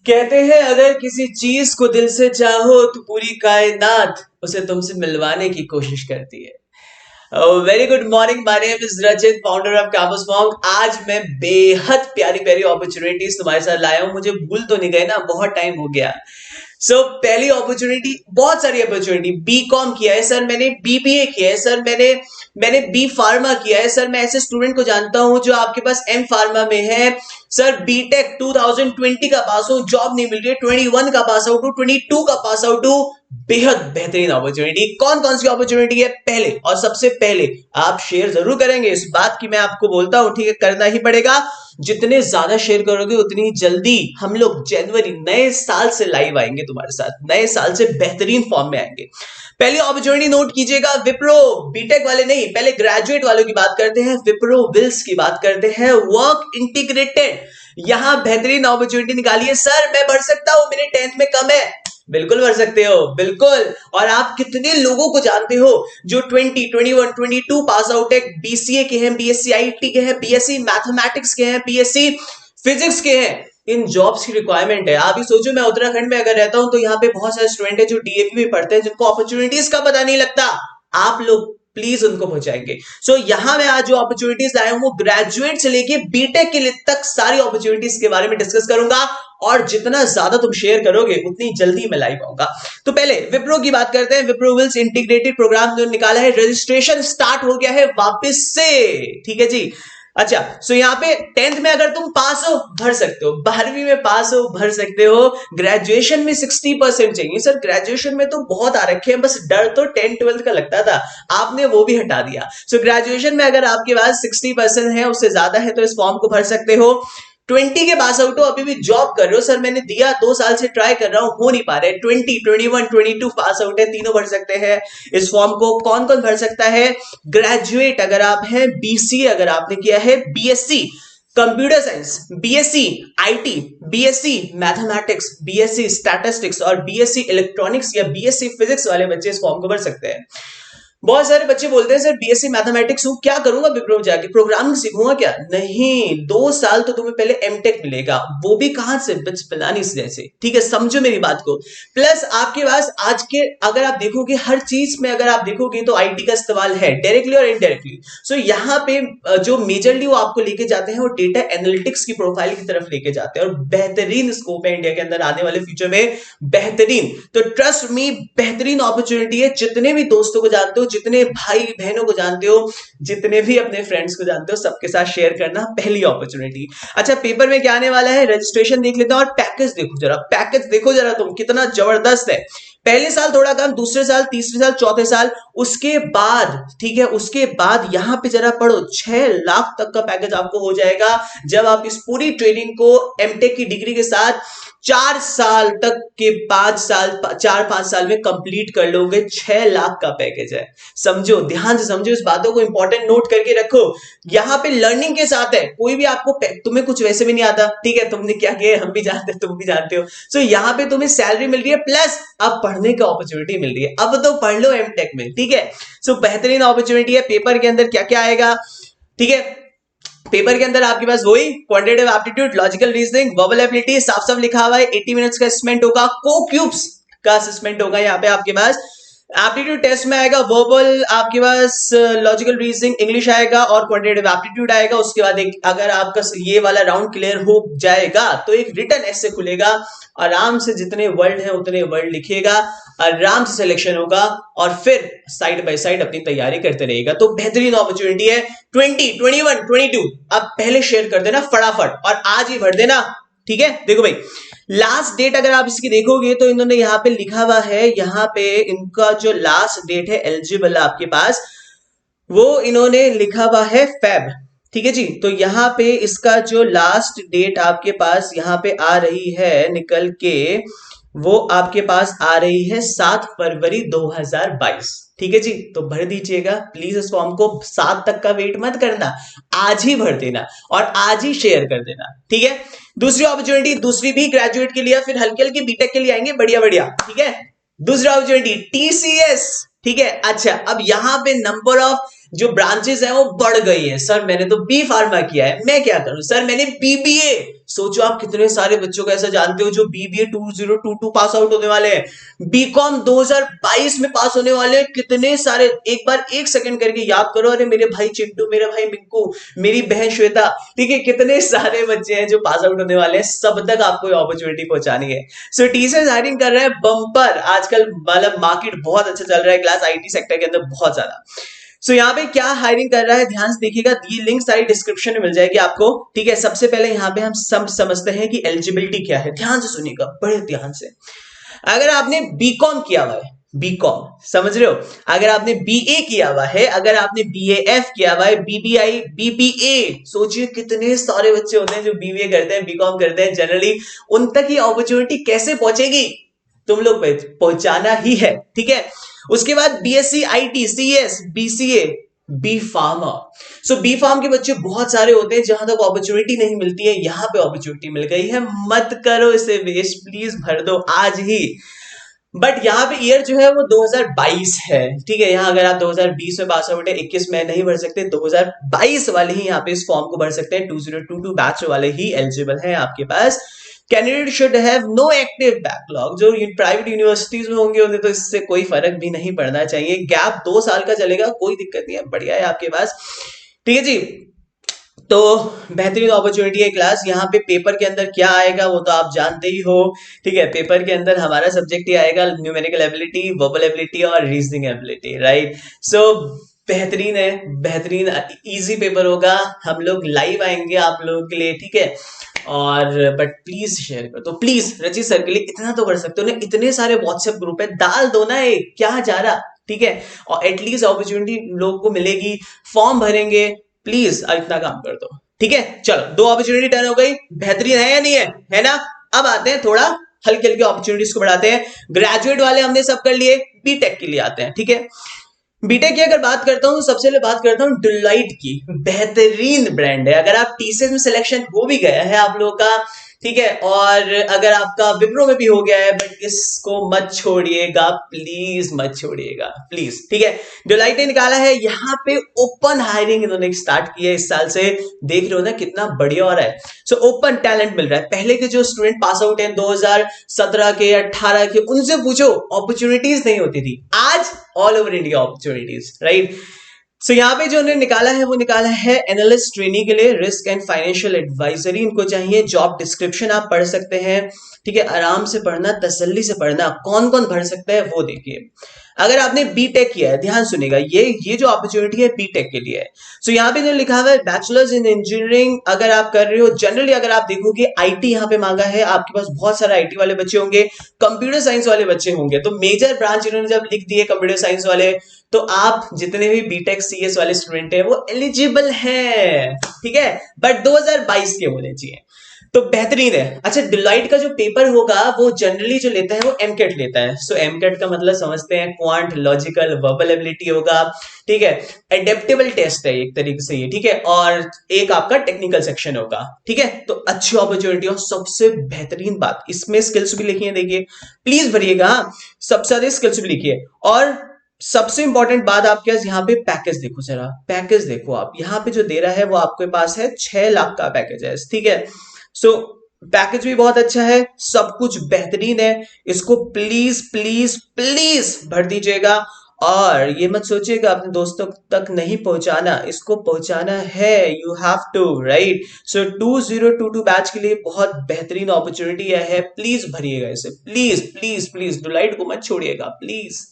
कहते हैं अगर किसी चीज को दिल से चाहो तो पूरी कायनात उसे तुमसे मिलवाने की कोशिश करती है। Very good morning, my name is रचित, फाउंडर ऑफ कैंपस मॉन्क। आज मैं बेहद प्यारी प्यारी अपॉर्चुनिटीज तुम्हारे साथ लाया हूं। मुझे भूल तो नहीं गए ना, बहुत टाइम हो गया। पहली अपॉर्चुनिटी, बहुत सारी अपॉर्चुनिटी। बी कॉम किया है सर मैंने, बीबीए किया है सर मैंने, मैंने बी फार्मा किया है सर। मैं ऐसे स्टूडेंट को जानता हूं जो आपके पास एम फार्मा में है सर। बीटेक 2020 का पास आउट, जॉब नहीं मिल रही है। 21 का पास आउट हूं, 22 का पास आउट हूं। बेहद बेहतरीन अपॉर्चुनिटी। कौन कौन सी अपॉर्चुनिटी है? पहले और सबसे पहले आप शेयर जरूर करेंगे, इस बात की मैं आपको बोलता हूं, ठीक है, करना ही पड़ेगा। जितने ज्यादा शेयर करोगे उतनी जल्दी हम लोग जनवरी नए साल से लाइव आएंगे तुम्हारे साथ, नए साल से बेहतरीन फॉर्म में आएंगे। पहली अपॉर्चुनिटी नोट कीजिएगा, विप्रो। बीटेक वाले नहीं, पहले ग्रेजुएट वालों की बात करते हैं। विप्रो विल्स की बात करते हैं, वर्क इंटीग्रेटेड। यहां बेहतरीन अपॉर्चुनिटी निकाली है सर। मैं भर सकता हूं, मेरे 10th में कम है। बिल्कुल भर सकते हो, बिल्कुल। और आप कितने लोगों को जानते हो जो 20, 21, 22 पास आउट है, बीसीए के हैं, बीएससी आईटी के हैं, बीएससी मैथमेटिक्स के हैं, बीएससी फिजिक्स के हैं। इन जॉब्स की रिक्वायरमेंट है। आप ही सोचो, मैं उत्तराखंड में अगर रहता हूं तो यहाँ पे बहुत सारे स्टूडेंट है जो डीएवी में पढ़ते हैं, जिनको अपॉर्चुनिटीज का पता नहीं लगता। आप लोग प्लीज उनको पहुंचाएंगे। यहां मैं आज जो अपॉर्चुनिटीज लाया हूं वो ग्रेजुएट से लेके बीटेक के लिए तक सारी अपॉर्चुनिटीज के बारे में डिस्कस करूंगा। और जितना ज्यादा तुम शेयर करोगे उतनी जल्दी मैं लाइव आऊंगा। तो पहले विप्रो की बात करते हैं। विप्रो विल्स इंटीग्रेटेड प्रोग्राम जो निकाला है, रजिस्ट्रेशन स्टार्ट हो गया है वापस से, ठीक है जी। अच्छा, यहाँ पे 10th में अगर तुम पास हो भर सकते हो, 12वीं में पास हो भर सकते हो, ग्रेजुएशन में 60% चाहिए सर। ग्रेजुएशन में तो बहुत आ रखे हैं, बस डर तो 10th 12th का लगता था, आपने वो भी हटा दिया। ग्रेजुएशन में अगर आपके पास 60% है, उससे ज्यादा है, तो इस फॉर्म को भर सकते हो। 20 के पास आउट हो, अभी भी जॉब कर रहे हो सर, मैंने दिया 2 साल से ट्राई कर रहा हूं, हो नहीं पा रहे। 20, 21, 22 पास आउट है, तीनों भर सकते हैं इस फॉर्म को। कौन कौन भर सकता है? ग्रेजुएट अगर आप हैं, बीसीए अगर आपने किया है, BSc computer science, BSc IT, BSc mathematics, BSc statistics और बीएससी इलेक्ट्रॉनिक्स या बीएससी फिजिक्स वाले बच्चे इस फॉर्म को भर सकते हैं। बहुत सारे बच्चे बोलते हैं सर बीएससी मैथमेटिक्स हूं, क्या करूंगा विप्रो में जाके, प्रोग्रामिंग सीखूंगा क्या? नहीं, 2 साल तो तुम्हें पहले एमटेक मिलेगा, वो भी कहां से? बिट्स पिलानी जैसे, ठीक है, समझो मेरी बात को। प्लस आपके पास आज के अगर आप देखोगे हर चीज में, अगर आप देखोगे तो आईटी का इस्तेमाल है डायरेक्टली और इनडायरेक्टली। यहाँ पे जो मेजरली वो आपको लेके जाते हैं वो डेटा एनालिटिक्स की प्रोफाइल की तरफ लेके जाते हैं, और बेहतरीन स्कोप है इंडिया के अंदर आने वाले फ्यूचर में, बेहतरीन। तो ट्रस्ट मी, बेहतरीन अपॉर्चुनिटी है। जितने भी दोस्तों को जानते हो, जितने भाई बहनों को जानते हो, जितने भी अपने फ्रेंड्स को जानते हो, सबके साथ शेयर करना, पहली अपॉर्चुनिटी। अच्छा, पेपर में क्या आने वाला है, रजिस्ट्रेशन देख लेते हैं और पैकेज देखो जरा, पैकेज देखो जरा तुम, कितना जबरदस्त है। पहले साल थोड़ा कम, दूसरे साल, तीसरे साल, चौथे साल, उसके बाद, ठीक है, उसके बाद यहां पे जरा पढ़ो, 6 लाख तक का पैकेज आपको हो जाएगा जब आप इस पूरी ट्रेनिंग को एमटेक की डिग्री के साथ 4 साल तक के 4-5 साल में कंप्लीट कर लोगे। 6 लाख का पैकेज है, समझो, ध्यान से समझो, इस बातों को इंपॉर्टेंट नोट करके रखो। यहाँ पे लर्निंग के साथ है, कोई भी आपको, तुम्हें कुछ वैसे भी नहीं आता, ठीक है, तुमने क्या किया हम भी जानते हैं, तुम भी जानते हो। यहाँ पे तुम्हें सैलरी मिल रही है, प्लस अब पढ़ने की अपॉर्चुनिटी मिल रही है। अब तो पढ़ लो एमटेक में, ठीक है। बेहतरीन अपॉर्चुनिटी है। पेपर के अंदर क्या क्या आएगा, ठीक है, पेपर के अंदर आपके पास वही quantitative aptitude, logical reasoning, verbal ability, साफ साफ लिखा हुआ है। 80 मिनट्स का असेसमेंट होगा, को क्यूब्स का असेसमेंट होगा। यहाँ पे आपके पास एप्टीट्यूड टेस्ट में आएगा वर्बल, आपके पास लॉजिकल रीजनिंग, इंग्लिश आएगा और क्वांटिटेटिव एप्टीट्यूड आएगा। उसके बाद एक, अगर आपका ये वाला राउंड क्लियर हो जाएगा तो एक रिटन ऐसे खुलेगा, आराम से जितने वर्ड हैं उतने वर्ड लिखिएगा, आराम से सिलेक्शन होगा और फिर साइड बाय साइड अपनी तैयारी करते रहेगा। तो बेहतरीन अपॉर्चुनिटी है। 20, 21, 22 अब पहले शेयर कर देना फटाफट और आज ही भर देना, ठीक है। देखो भाई, लास्ट डेट अगर आप इसकी देखोगे तो इन्होंने यहाँ पे लिखा हुआ है, यहाँ पे इनका जो लास्ट डेट है एलिजिबल आपके पास, वो इन्होंने लिखा हुआ है फेब, ठीक है जी। तो यहाँ पे इसका जो लास्ट डेट आपके पास यहाँ पे आ रही है निकल के, वो आपके पास आ रही है 7 फरवरी 2022, ठीक है जी। तो भर दीजिएगा प्लीज इस फॉर्म को, 7 तक का वेट मत करना, आज ही भर देना और आज ही शेयर कर देना, ठीक है। दूसरी अपॉर्चुनिटी, दूसरी भी ग्रेजुएट के लिए, फिर हल्के हल्के बीटेक के लिए आएंगे, बढ़िया बढ़िया, ठीक है। दूसरा अपॉर्चुनिटी टीसीएस, ठीक है। अच्छा, अब यहां पे नंबर ऑफ जो ब्रांचेस है वो बढ़ गई है। सर मैंने तो बी फार्मा किया है, मैं क्या करूं? सर मैंने बीबीए, सोचो आप कितने सारे बच्चों को ऐसा जानते हो जो BBA 2022 पास आउट होने वाले हैं, बीकॉम 2022 में पास होने वाले हैं। कितने सारे, एक बार एक सेकंड करके याद करो, अरे मेरे भाई चिंटू, मेरा भाई मिंकू, मेरी बहन श्वेता, ठीक है, कितने सारे बच्चे हैं जो पास आउट होने वाले हैं, सब तक आपको अपॉर्चुनिटी पहुंचानी है। सो टीचर्स हायरिंग कर रहे हैं बम्पर, आजकल मतलब मार्केट बहुत अच्छा चल रहा है क्लास, IT सेक्टर के अंदर बहुत ज्यादा। सो यहाँ पे क्या हायरिंग कर रहा है, ध्यान से देखिएगा, ये लिंक सारी डिस्क्रिप्शन में मिल जाएगी आपको, ठीक है। सबसे पहले यहाँ पे हम सब समझते हैं कि एलिजिबिलिटी क्या है, ध्यान से सुनिएगा बड़े ध्यान से। अगर आपने बीकॉम किया हुआ है, बीकॉम समझ रहे हो, अगर आपने BA किया हुआ है, अगर आपने BAF किया हुआ है, BBI, BBA, सोचिए कितने सारे बच्चे होते हैं जो BBA करते हैं, बीकॉम करते हैं, जनरली उन तक ये अपॉर्चुनिटी कैसे पहुंचेगी, तुम लोग पहुंचाना ही है, ठीक है। उसके बाद BSc IT, CS, BCA, B pharma. So B pharm के बच्चे बहुत सारे होते हैं जहां तक अपॉर्चुनिटी नहीं मिलती है, यहां पे अपॉर्चुनिटी मिल गई है, मत करो इसे वेस्ट, प्लीज भर दो आज ही। बट यहाँ पे ईयर जो है वो 2022 है, ठीक है। यहाँ अगर आप 2020 में पास आउट है, 21 में नहीं भर सकते, 2022 वाले ही यहाँ पे इस फॉर्म को भर सकते हैं। 2022 बैच वाले ही एलिजिबल है आपके पास। Candidate should have no active backlog, जो प्राइवेट यूनिवर्सिटीज में होंगे उन्हें तो इससे कोई फर्क भी नहीं पड़ना चाहिए। गैप 2 साल का चलेगा, कोई दिक्कत नहीं है, बढ़िया है आपके पास, ठीक है जी। तो बेहतरीन अपॉर्चुनिटी है क्लास। यहाँ पे पेपर के अंदर क्या आएगा वो तो आप जानते ही हो, ठीक है। पेपर के अंदर हमारा सब्जेक्ट ही आएगा न्यूमेरिकल एबिलिटी, वर्बल एबिलिटी और रीजनिंग एबिलिटी, राइट। सो बेहतरीन है, बेहतरीन इजी पेपर होगा, हम लोग लाइव आएंगे आप लोगों के लिए, ठीक है। और बट प्लीज शेयर कर दो, प्लीज रचित सर के लिए इतना तो कर सकते हो ना, इतने सारे व्हाट्सएप ग्रुप है, डाल दो ना, एक क्या जा रहा, ठीक है। और एटलीस्ट अपॉर्चुनिटी लोगों को मिलेगी, फॉर्म भरेंगे, प्लीज इतना काम कर दो, ठीक है। चलो 2 अपॉर्चुनिटी टर्न हो गई, बेहतरीन है या नहीं है ना। अब आते हैं थोड़ा हल्के हल्के अपॉर्चुनिटीज को बढ़ाते हैं। ग्रेजुएट वाले हमने सब कर लिए, बीटेक के लिए आते हैं, ठीक है। बीटेक की अगर बात करता हूं, सबसे पहले बात करता हूं डिलाइट की, बेहतरीन ब्रांड है। अगर आप TCS में सिलेक्शन हो भी गया है आप लोगों का, ठीक है, और अगर आपका विप्रो में भी हो गया है, बट इसको मत छोड़िएगा, प्लीज मत छोड़िएगा, प्लीज, ठीक है। डिलाइट ने निकाला है यहाँ पे ओपन हायरिंग, इन्होंने स्टार्ट की है इस साल से, देख रहे हो ना कितना बढ़िया हो रहा है। सो ओपन टैलेंट मिल रहा है। पहले के जो स्टूडेंट पास आउट है 2017 के, 18 के, उनसे पूछो, अपॉर्चुनिटीज नहीं होती थी, आज all over India opportunities, right. So यहाँ पे जो उन्होंने निकाला है वो निकाला है एनालिस्ट ट्रेनी के लिए, रिस्क एंड फाइनेंशियल एडवाइजरी इनको चाहिए। जॉब डिस्क्रिप्शन आप पढ़ सकते हैं, ठीक है, आराम से पढ़ना, तसल्ली से पढ़ना, कौन कौन भर सकता है वो देखिए। अगर आपने बीटेक किया है, ध्यान सुनेगा, ये जो अपॉर्चुनिटी है बीटेक के लिए है। सो यहाँ पे जो लिखा हुआ है बैचलर्स इन इंजीनियरिंग, अगर आप कर रहे हो, जनरली अगर आप देखोगे IT यहाँ पे मांगा है, आपके पास बहुत सारे IT वाले बच्चे होंगे, कंप्यूटर साइंस वाले बच्चे होंगे, तो मेजर ब्रांच इन्होंने जब लिख दिए कंप्यूटर साइंस वाले, तो आप जितने भी बीटेक CS वाले स्टूडेंट हैं वो एलिजिबल हैं, ठीक है, बट 2022 के होने चाहिए, तो बेहतरीन है। अच्छा, डिलाइट का जो पेपर होगा वो जनरली जो लेता है वो MCAT लेता है। सो MCAT का मतलब समझते हैं, क्वांट, लॉजिकल, वर्बल एबिलिटी होगा, ठीक है, एडेप्टेबल टेस्ट है एक तरीके से ये, ठीक है, और एक आपका टेक्निकल सेक्शन होगा, ठीक है। तो अच्छी अपॉर्चुनिटी, और सबसे बेहतरीन बात इसमें स्किल्स भी लिखी है, देखिए प्लीज भरिएगा, सबसे ज्यादा स्किल्स भी लिखिए। और सबसे इंपॉर्टेंट बात आपके पास यहाँ पे पैकेज देखो, जरा पैकेज देखो आप, यहाँ पे जो दे रहा है वो आपके पास है 6 लाख का पैकेज है, ठीक है। सो पैकेज भी बहुत अच्छा है, सब कुछ बेहतरीन है, इसको प्लीज प्लीज प्लीज भर दीजिएगा। और ये मत सोचिएगा अपने दोस्तों तक नहीं पहुंचाना, इसको पहुंचाना है, you have to, right. So 2022 batch के लिए बहुत बेहतरीन अपॉर्चुनिटी है, प्लीज भरिएगा इसे, प्लीज प्लीज प्लीज, डिलाइट को मत छोड़िएगा प्लीज,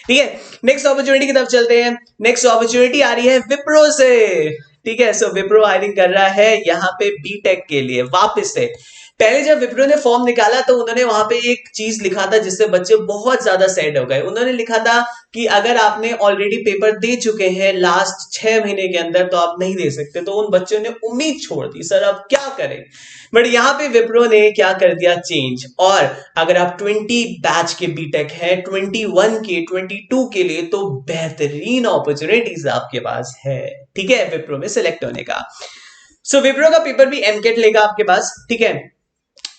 ठीक है। नेक्स्ट अपॉर्चुनिटी की तरफ चलते हैं। नेक्स्ट अपॉर्चुनिटी आ रही है विप्रो से, ठीक है। सो विप्रो हायरिंग कर रहा है यहाँ पे बीटेक के लिए वापस से। पहले जब विप्रो ने फॉर्म निकाला तो उन्होंने वहां पे एक चीज लिखा था जिससे बच्चे बहुत ज्यादा सैड हो गए। उन्होंने लिखा था कि अगर आपने ऑलरेडी पेपर दे चुके हैं लास्ट 6 महीने के अंदर तो आप नहीं दे सकते, तो उन बच्चों ने उम्मीद छोड़ दी, सर अब क्या करें। बट यहाँ पे विप्रो ने क्या कर दिया, चेंज। और अगर आप 20 बैच के बीटेक है, 21 के, 22 के लिए, तो बेहतरीन अपॉर्चुनिटीज आपके पास है, ठीक है, विप्रो में सिलेक्ट होने का। सो विप्रो का पेपर भी MCAT लेगा आपके पास, ठीक है।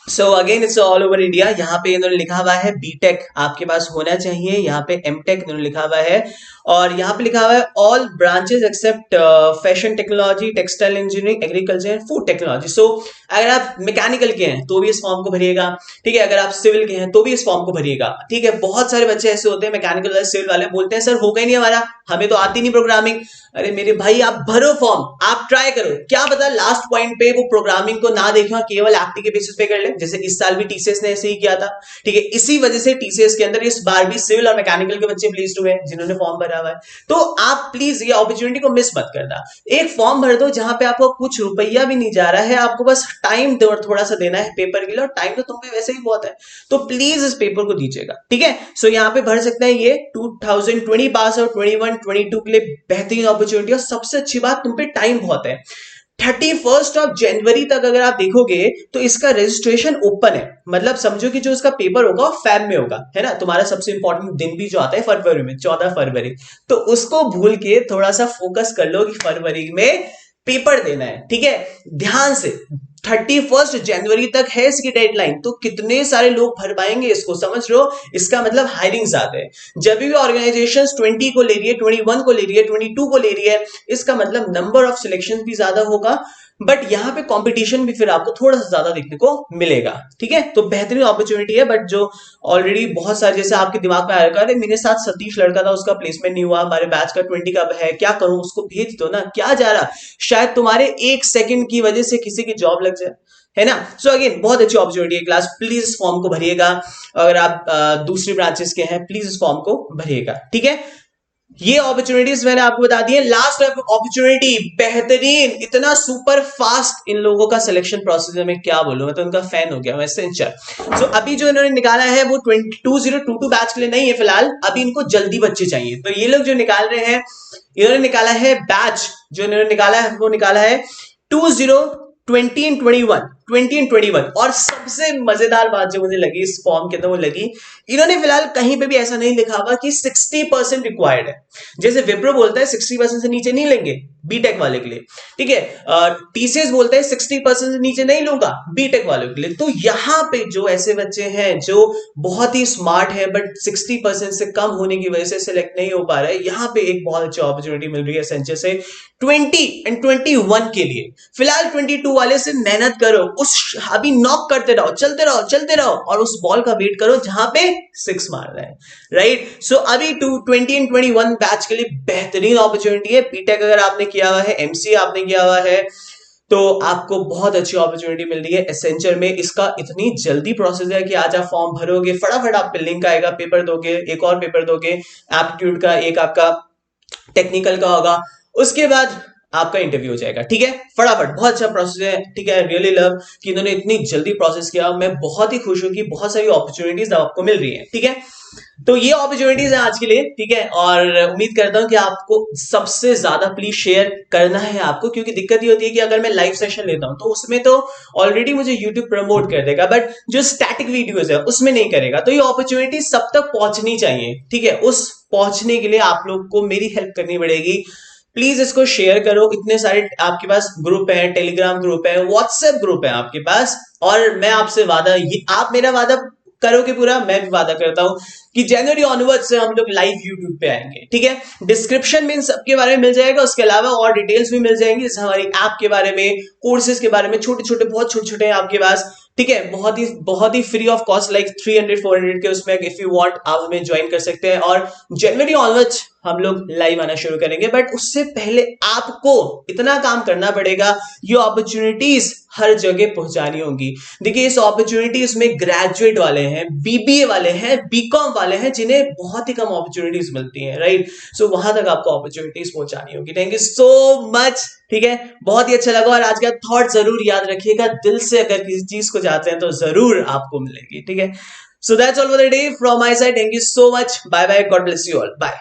So again it's all over India. यहाँ पे इन्होंने लिखा हुआ है बीटेक आपके पास होना चाहिए, यहाँ पे MTech इन्होंने लिखा हुआ है। और यहाँ पे लिखा हुआ है all branches except fashion technology, textile engineering, agriculture and food technology. So अगर आप मैकेनिकल के हैं तो भी इस फॉर्म को भरिएगा, ठीक है, अगर आप सिविल के हैं तो भी इस फॉर्म को भरिएगा, ठीक है। बहुत सारे बच्चे ऐसे होते हैं मैकेनिकल वाले, सिविल वाले, बोलते हैं सर होगा ही नहीं हमारा, हमें तो आती नहीं प्रोग्रामिंग। अरे मेरे भाई आप भरो फॉर्म, आप ट्राई करो, क्या पता लास्ट पॉइंट पे वो प्रोग्रामिंग को ना देखें और केवल एक्टिंग के बेसिस पे कर ले, जैसे इस साल भी टीसीएस ने ऐसे ही किया था, ठीक है। इसी वजह से टीसीएस के अंदर इस बार भी सिविल और मैकेनिकल के बच्चे प्लेस्ड हुए जिन्होंने फॉर्म भरा हुआ है। तो आप प्लीज ये अपॉर्चुनिटी को मिस मत करना, एक फॉर्म भर दो जहां पे आपको कुछ रुपया भी नहीं जा रहा है, आपको बस टाइम थोड़ा सा देना है पेपर के लिए, और टाइम तो तुम पे वैसे ही बहुत है, तो प्लीज इस पेपर को दीजिएगा, ठीक है। सो यहाँ पे भर सकते हैं ये 2020 पास और 21-22 के लिए बेहतरीन अपॉर्चुनिटी, और सबसे अच्छी बात तुम पे टाइम बहुत है। 31 जनवरी तक अगर आप देखोगे तो इसका रजिस्ट्रेशन ओपन है, मतलब समझो कि जो इसका पेपर होगा वो फैब में होगा, है ना। तुम्हारा सबसे इंपॉर्टेंट दिन भी जो आता है फरवरी में, 14 फरवरी, तो उसको भूल के थोड़ा सा फोकस कर लो कि फरवरी में पेपर देना है, ठीक है। ध्यान से 31 जनवरी तक है इसकी डेडलाइन, तो कितने सारे लोग भर पाएंगे इसको, समझ लो। इसका मतलब हायरिंग ज्यादा है, जब भी ऑर्गेनाइजेशन 20 को ले रही है, 21 को ले रही है, 22 को ले रही है, इसका मतलब नंबर ऑफ सिलेक्शन भी ज्यादा होगा, बट यहाँ पे कंपटीशन भी फिर आपको थोड़ा सा ज्यादा देखने को मिलेगा, ठीक है। तो बेहतरीन अपॉर्चुनिटी है, बट जो ऑलरेडी बहुत सारे, जैसे आपके दिमाग में आएगा अरे मेरे साथ सतीश लड़का था उसका प्लेसमेंट नहीं हुआ, हमारे बैच का 20 का है, क्या करूं, उसको भेज दो ना, क्या जा रहा, शायद तुम्हारे 1 सेकंड की वजह से किसी की जॉब लग जाए, है ना। सो अगेन बहुत अच्छी अपॉर्चुनिटी है क्लास, प्लीज इस फॉर्म को भरिएगा। अगर आप दूसरी ब्रांचेस के हैं प्लीज इस फॉर्म को भरिएगा, ठीक है। ये अपॉर्चुनिटीज मैंने आपको बता दी है। लास्ट अपॉर्चुनिटी बेहतरीन, इतना सुपर फास्ट इन लोगों का सिलेक्शन प्रोसीजर में क्या बोलूं, मैं तो उनका फैन हो गया मैं, एसेंचर। सो अभी जो इन्होंने निकाला है वो 2022 बैच के लिए नहीं है फिलहाल, अभी इनको जल्दी बच्चे चाहिए, तो ये लोग जो निकाल रहे हैं, इन्होंने निकाला है बैच, जो इन्होंने निकाला है वो निकाला है 20 एंड 21। और सबसे मजेदार बात जो मुझे लगी इस फॉर्म के अंदर वो लगी, इन्होंने फिलहाल कहीं पे भी ऐसा नहीं लिखा हुआ कि 60% रिक्वायर्ड है, जैसे विप्रो बोलता है 60% से नीचे नहीं लेंगे बीटेक वाले के लिए, ठीक है। टीसीएस बोलता है 60% से नीचे नहीं लूंगा बीटेक वालों के लिए। तो यहां पे जो ऐसे बच्चे हैं जो बहुत ही स्मार्ट है बट 60% से कम होने की वजह से सिलेक्ट नहीं हो पा रहा है, यहां पे एक बहुत अच्छी अपॉर्चुनिटी मिल रही है एसेंचर से 20 एंड 21 के लिए। फिलहाल 22 वाले से मेहनत करो, उस अभी नॉक करते रहो, चलते रहो और उस बॉल का वेट करो जहां पे 6 मार रहा है, राइट। सो अभी 20 एंड 21 बैच के लिए बेहतरीन अपॉर्चुनिटी है। बीटेक अगर आपने किया हुआ है, एमसीए आपने किया हुआ है, तो आपको बहुत अच्छी अपॉर्चुनिटी मिल रही है एसेंचर में। इसका इतनी जल्दी प्रोसेस है कि आज आप फॉर्म भरोगे, फटाफट आप पे लिंक आएगा, पेपर दोगे, एक और पेपर दोगे एप्टीट्यूड का, एक आपका टेक्निकल का होगा, उसके बाद आपका इंटरव्यू हो जाएगा, ठीक है। फटाफट, बहुत अच्छा प्रोसेस है, ठीक है। रियली लव कि इन्होंने इतनी जल्दी प्रोसेस किया, मैं बहुत ही खुश हूं कि बहुत सारी अपॉर्चुनिटीज आपको मिल रही है, ठीक है। तो ये अपॉर्चुनिटीज है आज के लिए, ठीक है। और उम्मीद करता हूं कि आपको सबसे ज्यादा प्लीज शेयर करना है आपको, क्योंकि दिक्कत ये होती है कि अगर मैं लाइव सेशन लेता हूं तो उसमें तो ऑलरेडी मुझे यूट्यूब प्रमोट कर देगा, बट जो स्टैटिक वीडियोस है उसमें नहीं करेगा। तो ये अपॉर्चुनिटी सब तक पहुंचनी चाहिए, ठीक है। उस पहुंचने के लिए आप लोग को मेरी हेल्प करनी पड़ेगी। प्लीज इसको शेयर करो, इतने सारे आपके पास ग्रुप है, टेलीग्राम ग्रुप है, व्हाट्सएप ग्रुप है आपके पास, और मैं आपसे वादा, ये आप मेरा वादा करोगे पूरा, मैं भी वादा करता हूं कि जनवरी ऑनवर्ड से हम लोग लाइव यूट्यूब पे आएंगे, ठीक है। डिस्क्रिप्शन में इन सबके बारे में मिल जाएगा, उसके अलावा और डिटेल्स भी मिल जाएंगी, जैसे हमारी ऐप के बारे में, कोर्सेज के बारे में, छोटे छोटे, बहुत छोटे छोटे हैं आपके पास, ठीक है। बहुत ही फ्री ऑफ कॉस्ट, लाइक 300-400 के उसमें, इफ यू वांट आप हमें ज्वाइन कर सकते हैं। और जनवरी ऑनवर्ड्स हम लोग लाइव आना शुरू करेंगे, बट उससे पहले आपको इतना काम करना पड़ेगा, ये अपॉर्चुनिटीज हर जगह पहुंचानी होंगी। देखिए इस अपॉर्चुनिटीज में ग्रेजुएट वाले हैं, बीबीए वाले हैं, बीकॉम वाले हैं, जिन्हें बहुत ही कम अपॉर्चुनिटीज मिलती हैं, राइट। सो वहां तक आपको अपॉर्चुनिटीज पहुंचानी होगी। थैंक यू सो मच, ठीक है। बहुत ही अच्छा लगा, और आज का थॉट जरूर याद रखिएगा, दिल से अगर किसी चीज को चाहते हैं तो जरूर आपको मिलेगी, ठीक है। So that's all for the day from my side, thank you so much, bye bye, God bless you all, bye.